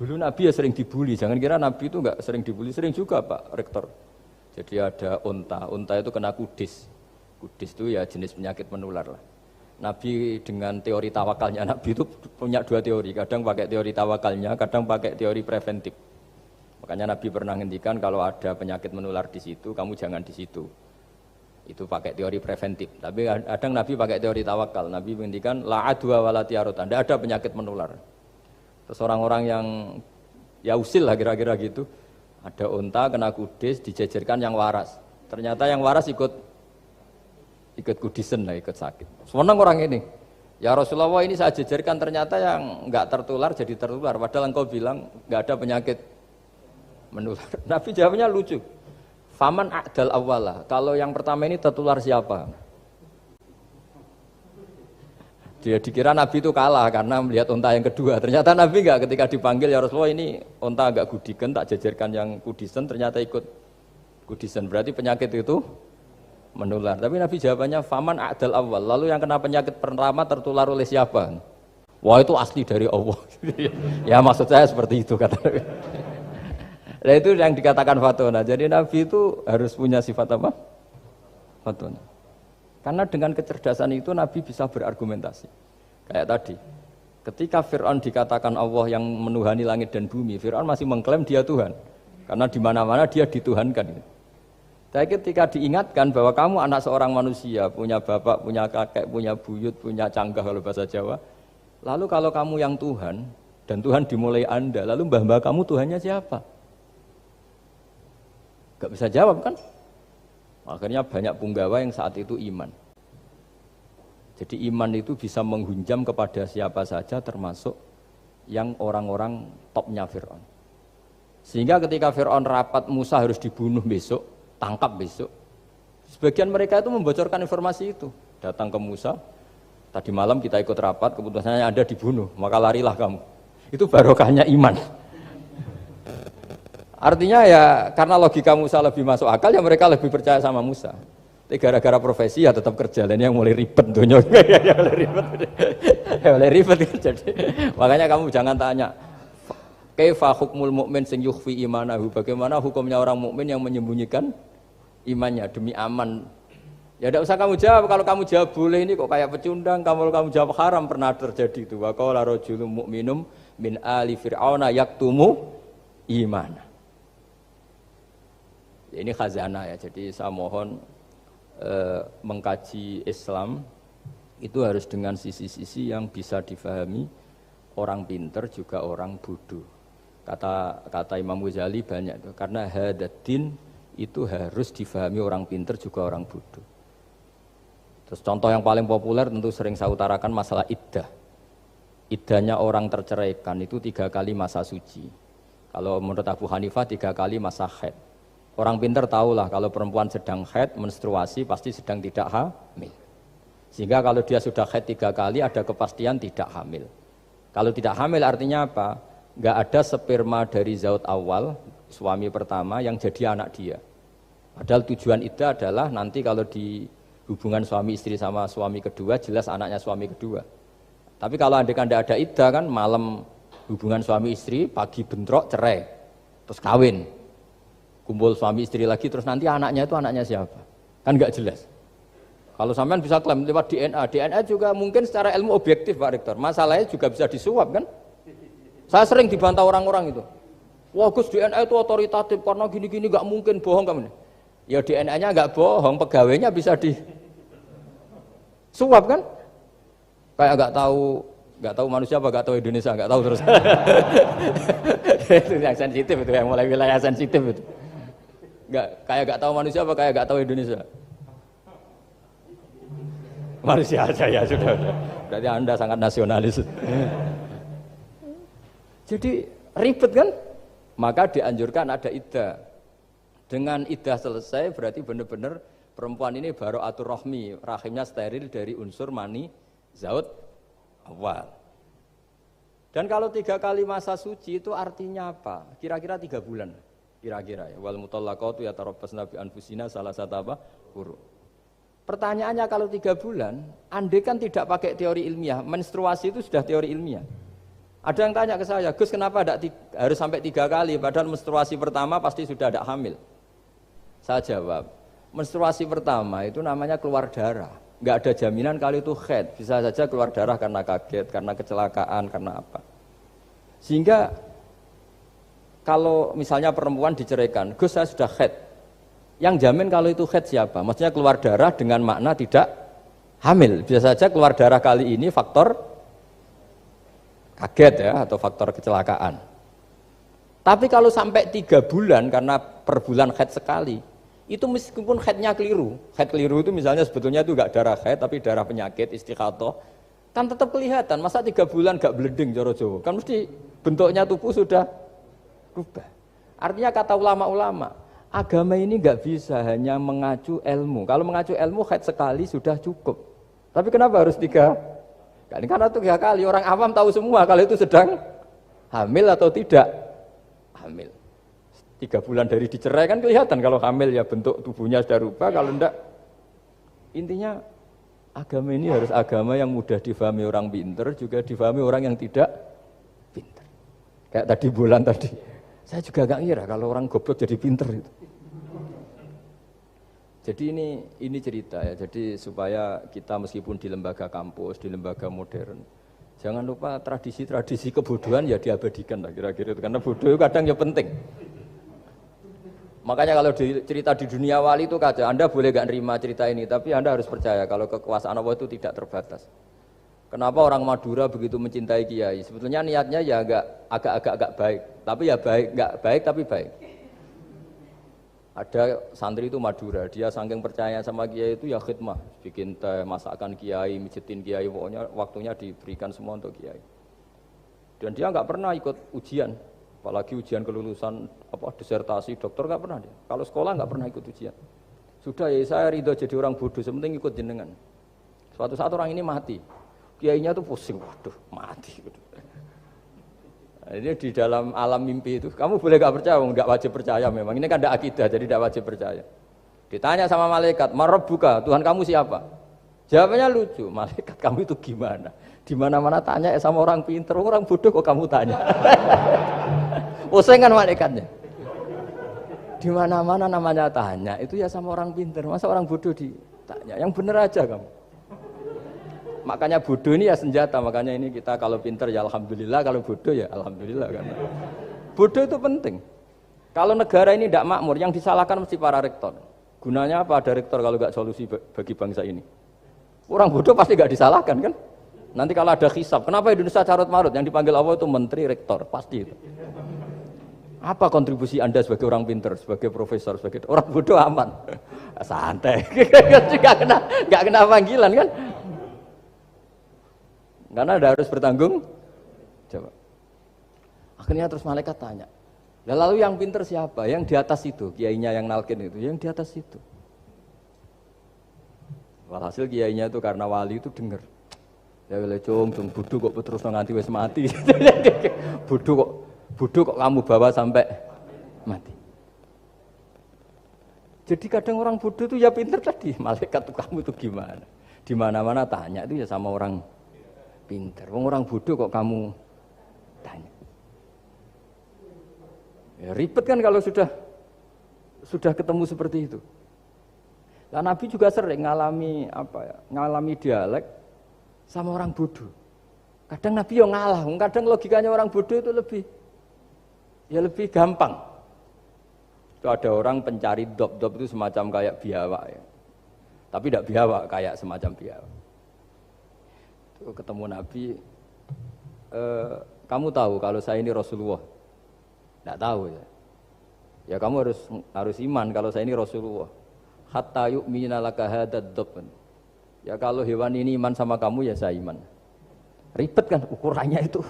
Dulu Nabi ya sering dibully, jangan kira Nabi itu enggak sering dibully, sering juga Pak Rektor. Jadi ada unta itu kena kudis. Kudis itu ya jenis penyakit menular lah. Nabi dengan teori tawakalnya, Nabi itu punya dua teori, kadang pakai teori tawakalnya, kadang pakai teori preventif. Makanya Nabi pernah ngendikan kalau ada penyakit menular di situ, kamu jangan di situ. Itu pakai teori preventif. Tapi kadang Nabi pakai teori tawakal. Nabi menghentikan la adwa wala tiarutan, tidak ada penyakit menular. Terus orang-orang yang ya usil lah kira-kira gitu, ada unta kena kudis, dijejerkan yang waras. Ternyata yang waras ikut kudisen lah, ikut sakit. Senang orang ini. Ya Rasulullah ini saya jejerkan ternyata yang enggak tertular jadi tertular. Padahal engkau bilang enggak ada penyakit menular. Nabi jawabnya lucu. Faman a'dal awwala. Kalau yang pertama ini tertular siapa? Dia dikira Nabi itu kalah karena melihat unta yang kedua. Ternyata Nabi enggak, ketika dipanggil ya Rasulullah ini unta agak gudikan, tak jejerkan yang kudisen, ternyata ikut kudisen. Berarti penyakit itu menular. Tapi Nabi jawabannya faman a'dal awal. Lalu yang kena penyakit pertama tertular oleh siapa? Wah itu asli dari Allah. Ya maksud saya seperti itu kata Nabi. Nah itu yang dikatakan fatona. Jadi Nabi itu harus punya sifat apa? Fatona. Karena dengan kecerdasan itu Nabi bisa berargumentasi. Kayak tadi. Ketika Fir'aun dikatakan Allah yang menuhani langit dan bumi, Fir'aun masih mengklaim dia Tuhan. Karena di mana-mana dia dituhankan. Tapi ketika diingatkan bahwa kamu anak seorang manusia, punya bapak, punya kakek, punya buyut, punya canggah kalau bahasa Jawa. Lalu kalau kamu yang Tuhan, dan Tuhan dimulai Anda, lalu mbah-mbah kamu Tuhannya siapa? Gak bisa jawab kan? Akhirnya banyak punggawa yang saat itu iman. Jadi iman itu bisa menghunjam kepada siapa saja termasuk yang orang-orang topnya Fir'aun. Sehingga ketika Fir'aun rapat Musa harus dibunuh besok, tangkap besok. Sebagian mereka itu membocorkan informasi itu. Datang ke Musa, tadi malam kita ikut rapat, keputusannya Anda dibunuh, maka larilah kamu. Itu barokahnya iman. Artinya ya karena logika Musa lebih masuk akal, ya mereka lebih percaya sama Musa. Tapi gara-gara profesi ya tetap kerja, dan yang mulai ribet dunia. Ya mulai ribet. Jadi makanya kamu jangan tanya kaifa hukmul mukmin sing yukhfi imanahu, bagaimana hukumnya orang mukmin yang menyembunyikan imannya demi aman. Ya tidak usah kamu jawab. Kalau kamu jawab boleh ini kok kayak pecundang. Kalau kamu jawab haram, pernah terjadi itu. Wa qala rajulun mu'minum min ali fir'auna yaktumu iman. Ini khazanah ya. Jadi saya mohon mengkaji Islam itu harus dengan sisi-sisi yang bisa difahami orang pinter juga orang bodoh. Kata Imam Ghazali banyak itu. Karena hadatin itu harus difahami orang pinter juga orang bodoh. Terus contoh yang paling populer tentu sering saya utarakan masalah iddah. Iddahnya orang terceraikan itu 3 kali masa suci. Kalau menurut Abu Hanifah 3 kali masa haid. Orang pinter tahulah kalau perempuan sedang haid, menstruasi pasti sedang tidak hamil. Sehingga kalau dia sudah haid 3 kali ada kepastian tidak hamil. Kalau tidak hamil artinya apa? Enggak ada sperma dari zaut awal, suami pertama yang jadi anak dia. Padahal tujuan iddah adalah nanti kalau di hubungan suami istri sama suami kedua jelas anaknya suami kedua. Tapi kalau andaikan tidak ada iddah kan malam hubungan suami istri, pagi bentrok cerai, terus kawin, kumpul suami istri lagi, terus nanti anaknya itu anaknya siapa? Kan nggak jelas. Kalau sampean bisa klaim lewat DNA, DNA juga mungkin secara ilmu objektif Pak Rektor. Masalahnya juga bisa disuap kan? Saya sering dibantah orang-orang itu. Wah Gus DNA itu otoritatif karena gini-gini nggak mungkin bohong kamu. Ya DNA-nya nggak bohong, pegawainya bisa disuap kan? Kayak nggak tahu manusia apa nggak tahu Indonesia, nggak tahu terus. Itu yang sensitif itu, yang mulai wilayah sensitif itu. Nggak tahu manusia apa kayak nggak tahu Indonesia. Manusia aja ya sudah. Berarti Anda sangat nasionalis. Jadi ribet kan? Maka dianjurkan ada iddah. Dengan iddah selesai berarti benar-benar perempuan ini baru atur rohmi, rahimnya steril dari unsur mani zaut awal. Dan kalau 3 kali masa suci itu artinya apa? Kira-kira 3 bulan. Kira-kira ya. Wal mutallaqatu yatarabbasna bi anfusina salah satu apa? Huru. Pertanyaannya kalau 3 bulan, andai kan tidak pakai teori ilmiah, menstruasi itu sudah teori ilmiah. Ada yang tanya ke saya, Gus kenapa harus sampai 3 kali, padahal menstruasi pertama pasti sudah ada hamil. Saya jawab, menstruasi pertama itu namanya keluar darah. Nggak ada jaminan kalau itu haid, bisa saja keluar darah karena kaget, karena kecelakaan, karena apa. Sehingga kalau misalnya perempuan diceraikan, Gus saya sudah haid. Yang jamin kalau itu haid siapa? Maksudnya keluar darah dengan makna tidak hamil. Bisa saja keluar darah kali ini faktor kaget ya, atau faktor kecelakaan. Tapi kalau sampai 3 bulan karena per bulan haid sekali, itu meskipun haidnya keliru, haid keliru itu misalnya sebetulnya itu enggak darah haid tapi darah penyakit istighathah, Kan tetap kelihatan, masa 3 bulan gak blending cara Jawa? Kan mesti bentuknya tubuh sudah rubah. Artinya kata ulama-ulama, agama ini gak bisa hanya mengacu ilmu. Kalau mengacu ilmu haid sekali sudah cukup. Tapi kenapa harus 3 kali? Karena 3 kali orang awam tahu semua kalau itu sedang hamil atau tidak hamil. 3 bulan dari dicerai kan kelihatan kalau hamil ya bentuk tubuhnya sudah rubah, kalau enggak. Intinya agama ini harus agama yang mudah difahami orang pinter, juga difahami orang yang tidak pinter. Kayak tadi bulan tadi, saya juga gak ngira kalau orang goblok jadi pinter itu. Jadi ini cerita ya, jadi supaya kita meskipun di lembaga kampus, di lembaga modern, jangan lupa tradisi-tradisi kebodohan ya diabadikan lah kira-kira itu, karena bodoh itu kadang ya penting. Makanya kalau cerita di dunia wali itu kaca, Anda boleh gak nerima cerita ini, tapi Anda harus percaya kalau kekuasaan Allah itu tidak terbatas. Kenapa orang Madura begitu mencintai kiai? Sebetulnya niatnya ya agak baik, tapi ya gak baik tapi baik. Ada santri itu Madura, dia saking percaya sama kiai itu ya khidmah, bikin teh, masakan kiai, mijitin kiai, pokoknya waktunya diberikan semua untuk kiai. Dan dia nggak pernah ikut ujian. Apalagi ujian kelulusan disertasi dokter nggak pernah dia. Kalau sekolah nggak pernah ikut ujian. Sudah ya saya ridho jadi orang bodoh, sementing ikut jenengan. Suatu saat orang ini mati, kiainya tuh pusing, waduh mati. Nah, ini di dalam alam mimpi itu, kamu boleh nggak percaya, nggak wajib percaya memang. Ini kan ada akidah, jadi tidak wajib percaya. Ditanya sama malaikat, Marabbuka, Tuhan kamu siapa? Jawabannya lucu, malaikat kamu itu gimana? Di mana-mana tanya sama orang pinter, orang bodoh kok kamu tanya? Pusing kan malaikatnya. Di mana-mana namanya tanya, itu ya sama orang pinter. Masa orang bodoh ditanya? Yang bener aja kamu. Makanya bodoh ini ya senjata. Makanya ini kita kalau pinter ya alhamdulillah, kalau bodoh ya alhamdulillah. Karena bodoh itu penting. Kalau negara ini tidak makmur, yang disalahkan mesti para rektor. Gunanya apa ada rektor kalau nggak solusi bagi bangsa ini? Orang bodoh pasti nggak disalahkan kan? Nanti kalau ada hisab, kenapa Indonesia carut marut? Yang dipanggil Allah itu menteri, rektor, pasti itu. Apa kontribusi Anda sebagai orang pinter, sebagai profesor, sebagai orang bodoh aman? Santai, nggak kena panggilan kan? Karena Anda harus bertanggung jawab. Akhirnya terus malaikat tanya, lalu yang pinter siapa? Yang di atas itu, kiainya yang nalkin itu, yang di atas itu. Walhasil kiainya itu karena wali itu dengar. Ya wile cung bodoh kok terus nganti wis mati. bodoh kok kamu bawa sampai mati. Jadi kadang orang bodoh itu ya pinter tadi, malaikat tuh kamu itu gimana? Di mana-mana tanya itu ya sama orang pinter. Orang bodoh kok kamu tanya. Ya ribet kan kalau sudah ketemu seperti itu. Nah, Nabi juga sering ngalami dialek sama orang bodoh. Kadang Nabi yang ngalah, kadang logikanya orang bodoh itu lebih gampang. Itu ada orang pencari dop itu semacam kayak biawak ya. Tapi tidak biawak, kayak semacam biawak. Itu ketemu Nabi, kamu tahu kalau saya ini Rasulullah? Tidak tahu ya. Ya kamu harus iman kalau saya ini Rasulullah. Hatta yu'mina laka hadad dhabban. Ya kalau hewan ini iman sama kamu ya saya iman. Ribet kan ukurannya itu.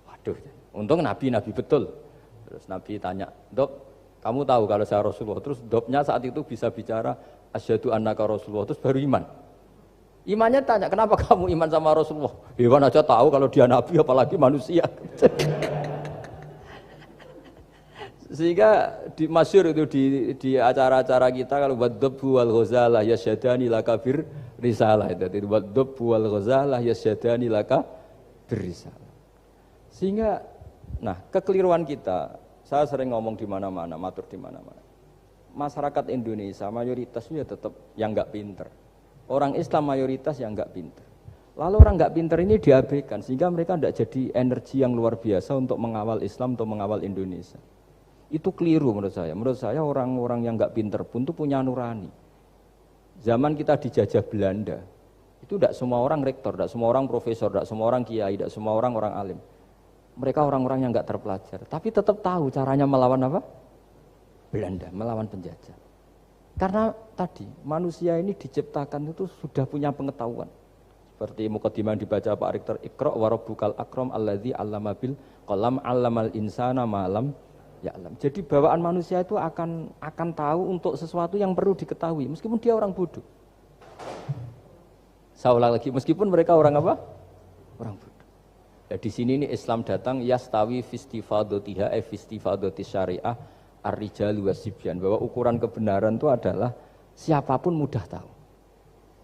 Waduh, untung Nabi betul. Terus Nabi tanya, "Dok, kamu tahu kalau saya Rasulullah?" Terus Dobnya saat itu bisa bicara asyhadu annaka Rasulullah, terus baru iman. Imannya tanya, "Kenapa kamu iman sama Rasulullah?" Hewan aja tahu kalau dia Nabi apalagi manusia. Sehingga masyhur itu di acara-acara kita kalau wadhabbu wal ghazalah yasyadani laka bir risalah itu wadhabbu wal ghazalah yasyadani laka bir risalah. Sehingga kekeliruan kita, saya sering ngomong di mana-mana, matur di mana-mana. Masyarakat Indonesia mayoritasnya tetap yang enggak pinter. Orang Islam mayoritas yang enggak pinter. Lalu orang enggak pinter ini diabaikan sehingga mereka enggak jadi energi yang luar biasa untuk mengawal Islam atau mengawal Indonesia. Itu keliru menurut saya. Menurut saya orang-orang yang nggak pinter pun tuh punya nurani. Zaman kita dijajah Belanda, itu tidak semua orang rektor, tidak semua orang profesor, tidak semua orang kiai, tidak semua orang alim. Mereka orang-orang yang nggak terpelajar, tapi tetap tahu caranya melawan apa? Belanda, melawan penjajah. Karena tadi manusia ini diciptakan itu sudah punya pengetahuan. Seperti mukadimah dibaca Pak Rektor, Iqra wa rabbukal akram alladzi 'allama bil qalam 'allamal insana ma lam ya'lam. Jadi bawaan manusia itu akan tahu untuk sesuatu yang perlu diketahui meskipun dia orang bodoh. Saya ulang lagi, meskipun mereka orang apa? Orang bodoh. Ya, di sini ini Islam datang yastawi fistifadatiha fistifadati syariah ar-rijalu wasibyan, bahwa ukuran kebenaran itu adalah siapapun mudah tahu.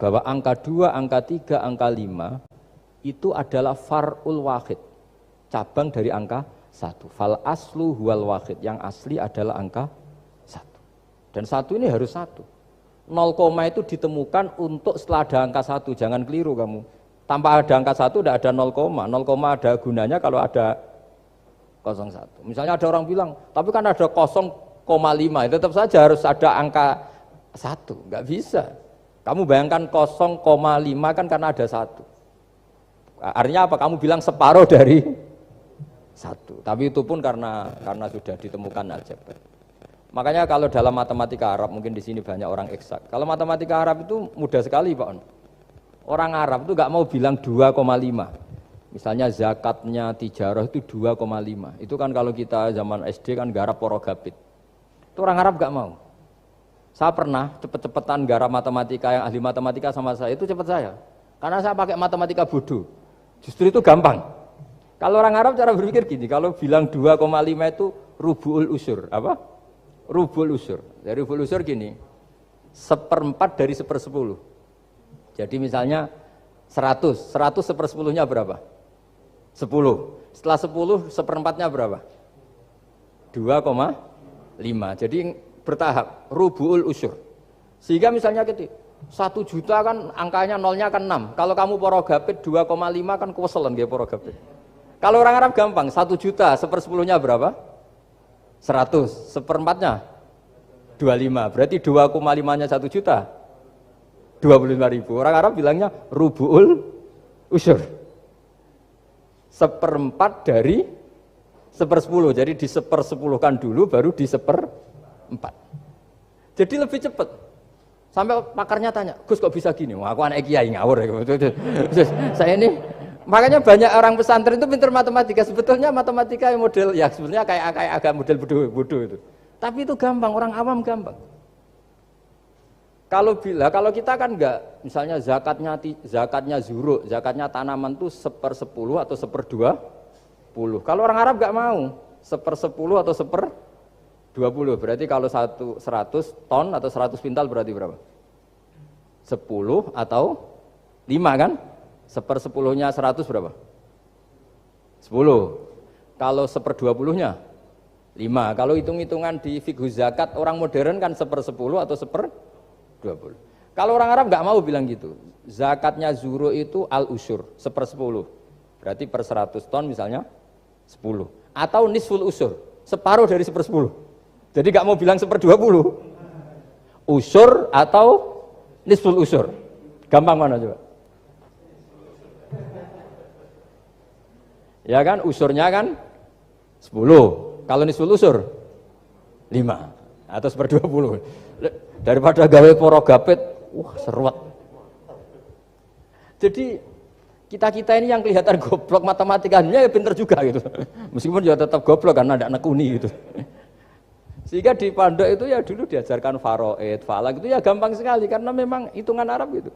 Bahwa angka 2, angka 3, angka 5 itu adalah far'ul wahid, cabang dari angka 1. Fal aslu huwal wahid, yang asli adalah angka 1. Dan 1 ini harus 1. 0, itu ditemukan untuk setelah ada angka 1, jangan keliru kamu. Tanpa ada angka 1 tidak ada 0, 0, ada gunanya kalau ada 01. Misalnya ada orang bilang, tapi kan ada 0,5, tetap saja harus ada angka 1, nggak bisa. Kamu bayangkan 0,5 kan karena ada 1. Artinya apa? Kamu bilang separuh dari 1. Tapi itu pun karena sudah ditemukan aljabar. Makanya kalau dalam matematika Arab, mungkin di sini banyak orang eksak. Kalau matematika Arab itu mudah sekali Pak On. Orang Arab itu nggak mau bilang 2,5. Misalnya zakatnya tijarah itu 2,5. Itu kan kalau kita zaman SD kan garap porogabit. Itu orang Arab nggak mau. Saya pernah cepet-cepetan garap matematika, yang ahli matematika sama saya, itu cepet saya. Karena saya pakai matematika bodoh. Justru itu gampang. Kalau orang Arab cara berpikir gini, kalau bilang 2,5 itu rubu'ul usur. Apa? Rubu'ul usur. Dari rubu'ul usur gini, 1/4 dari 1/10. Jadi misalnya 100 1/10-nya berapa? 10. Setelah 10, 1/4-nya berapa? 2,5. Jadi bertahap, rubu'ul usur. Sehingga misalnya gitu, 1 juta kan angkanya nolnya kan 6. Kalau kamu porogabit 2,5 kan kuweselan kayak porogabit. Kalau orang Arab gampang, 1 juta 1/10-nya berapa? 100, 1/4-nya 25. Berarti 2,5-nya 1 juta 25.000. Orang Arab bilangnya rubu'ul usur. 1/4 dari 1/10. Jadi di 1/10-kan dulu baru di 1/4. Jadi lebih cepat. Sampai pakarnya tanya, Gus kok bisa gini? Wah, aku anak kiai ngawur ya. Saya ini, makanya banyak orang pesantren itu pintar matematika. Sebetulnya matematika model, ya sebetulnya kayak agak model bodoh itu. Tapi itu gampang, orang awam gampang. Kalau kita kan enggak, misalnya zakatnya zuruk, zakatnya tanaman itu 1/10 atau 1/20. Kalau orang Arab enggak mau 1/10 atau 1/20, berarti kalau 100 ton atau 100 pintal berarti berapa? 10 atau 5 kan? 1/10-nya 100 berapa? 10. Kalau 1/20-nya 5. Kalau hitung-hitungan di fikih zakat orang modern kan 1/10 atau 1/20. Kalau orang Arab nggak mau bilang gitu. Zakatnya zuru itu al-usur 1/10. Berarti per 100 ton misalnya 10. Atau nisful usur, separuh dari 1/10. Jadi nggak mau bilang 1/20, usur atau nisful usur. Gampang mana coba? Ya kan, usurnya kan 10. Kalau nisful usur 5 atau 1/20. Daripada gawe porogapit, wah seruat. Jadi kita ini yang kelihatan goblok matematikanya ya pinter juga gitu. Meskipun ya tetap goblok karena tidak nekuni gitu. Sehingga di pondok itu ya dulu diajarkan faraid, falak itu ya gampang sekali karena memang hitungan Arab gitu.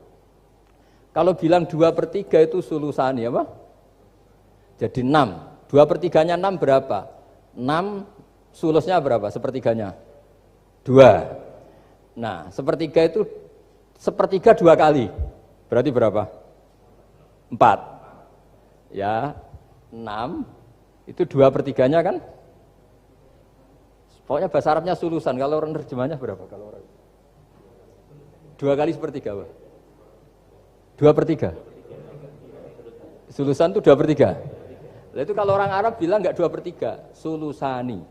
Kalau bilang 2/3 itu sulusani apa? Jadi 6. 2/3-nya 6 berapa? 6 sulusnya berapa? Sepertiganya? 2. Nah, sepertiga itu sepertiga 2 kali. Berarti berapa? 4. Ya, 6 itu 2/3-nya kan? Pokoknya bahasa Arabnya sulusan, kalau orang terjemahnya berapa? Kalau orang 2 kali sepertiga, Pak. 2/3. Sulusan itu 2/3. Nah, itu kalau orang Arab bilang enggak 2/3, sulusani.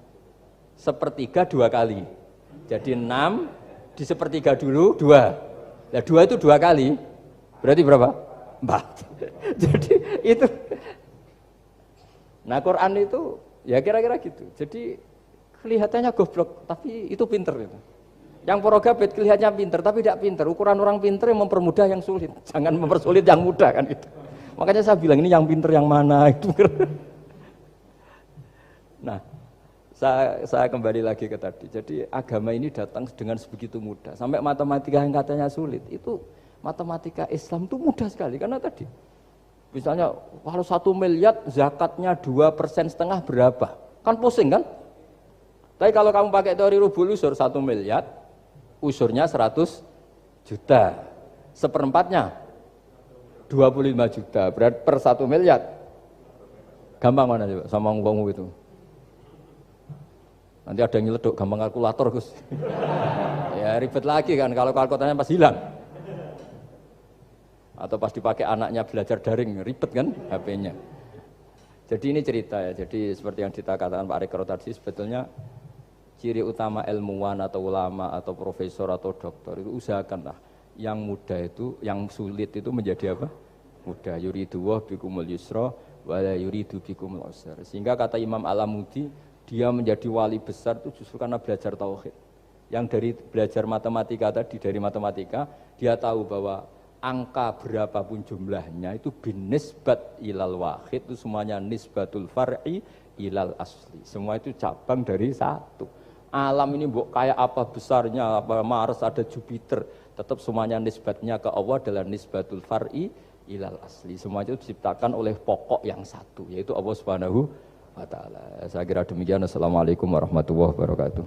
Sepertiga 2 kali. Jadi 6 di sepertiga dulu 2. Nah 2 itu 2 kali. Berarti berapa? 4. Jadi itu. Nah Quran itu ya kira-kira gitu. Jadi kelihatannya goblok, tapi itu pinter itu. Yang porogabit kelihatannya pinter, tapi tidak pinter. Ukuran orang pinter yang mempermudah yang sulit. Jangan mempersulit yang mudah kan gitu. Makanya saya bilang ini yang pinter yang mana itu. Nah, saya kembali lagi ke tadi. Jadi agama ini datang dengan sebegitu mudah. Sampai matematika yang katanya sulit, itu matematika Islam itu mudah sekali. Karena tadi, misalnya kalau 1 miliar zakatnya 2,5% berapa? Kan pusing kan? Tapi kalau kamu pakai teori rubul usur 1 miliar, usurnya 100 juta. Seperempatnya 25 juta. Berarti per 1 miliar. Gampang mana coba sama ngomong itu? Nanti ada yang nyeleduk, gampang kalkulator Gus. Ya ribet lagi kan kalau kalkulatornya pas hilang. Atau pas dipakai anaknya belajar daring, ribet kan HP-nya. Jadi ini cerita ya, jadi seperti yang dikatakan Pak Rekro tadi, sebetulnya ciri utama ilmuwan atau ulama atau profesor atau dokter itu usahakanlah yang mudah itu, yang sulit itu menjadi apa? Mudah. Yuridu wa bikumul yusra wa la yuridu bikumul usra. Sehingga kata Imam Alamudi, dia menjadi wali besar itu justru karena belajar tauhid. Yang dari belajar matematika tadi, dari matematika, dia tahu bahwa angka berapapun jumlahnya itu binisbat ilal wahid, itu semuanya nisbatul far'i ilal asli. Semua itu cabang dari satu. Alam ini kayak apa besarnya, apa Mars, ada Jupiter, tetap semuanya nisbatnya ke Allah adalah nisbatul far'i ilal asli. Semua itu diciptakan oleh pokok yang satu, yaitu Allah Subhanahu wa ta'ala. Saya kira demikian. Assalamualaikum warahmatullahi wabarakatuh.